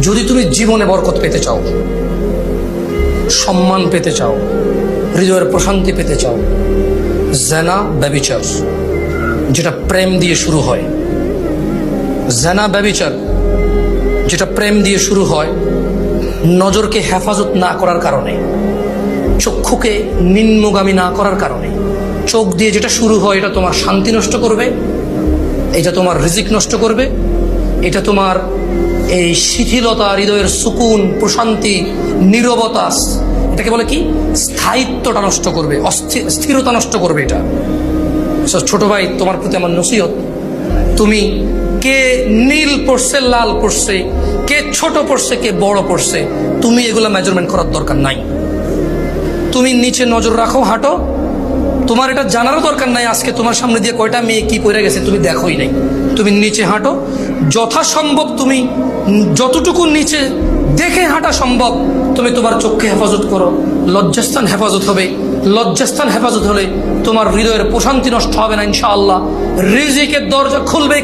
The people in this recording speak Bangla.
যদি তুমি জীবনে বরকত পেতে চাও, সম্মান পেতে চাও, হৃদয়ের প্রশান্তি পেতে চাও, জেনা ব্যভিচার যেটা প্রেম দিয়ে শুরু হয়, জেনা ব্যভিচার যেটা প্রেম দিয়ে শুরু হয়, নজরকে হেফাজত না করার কারণে, চক্ষুকে নিম্নগামী না করার কারণে, চোখ দিয়ে যেটা শুরু হয় এটা তোমার শান্তি নষ্ট করবে, এটা তোমার রিজিক নষ্ট করবে, এটা তোমার এই শিথিলতা, হৃদয়ের সুকুন, প্রশান্তি, নীরবতা, এটাকে বলে কি স্থায়িত্বটা নষ্ট করবে, স্থিরতা নষ্ট করবে এটা। ছোট ভাই, তোমার প্রতি আমার নসিহত, তুমি কে নীল পড়ছে, লাল পড়ছে, কে ছোট পড়ছে, কে বড় পড়ছে, তুমি এগুলা মেজারমেন্ট করার দরকার নাই। তুমি নিচে নজর রাখো, হাঁটো, তোমার এটা জানারও দরকার নাই আজকে তোমার সামনে দিয়ে কয়টা মেয়ে কি পড়ে গেছে তুমি দেখোই নাই। তুমি নিচে হাঁটো, যথাসম্ভব তুমি যতটুকু নিচে দেখে হাঁটা সম্ভব তুমি তোমার চোখকে হেফাজত করো। লজ্জাস্থান হেফাজত হবে, লজ্জাস্থান হেফাজত হলে তোমার হৃদয়ের প্রশান্তি নষ্ট হবে না ইনশাআল্লাহ। রিজিকের দরজা খুলবেই।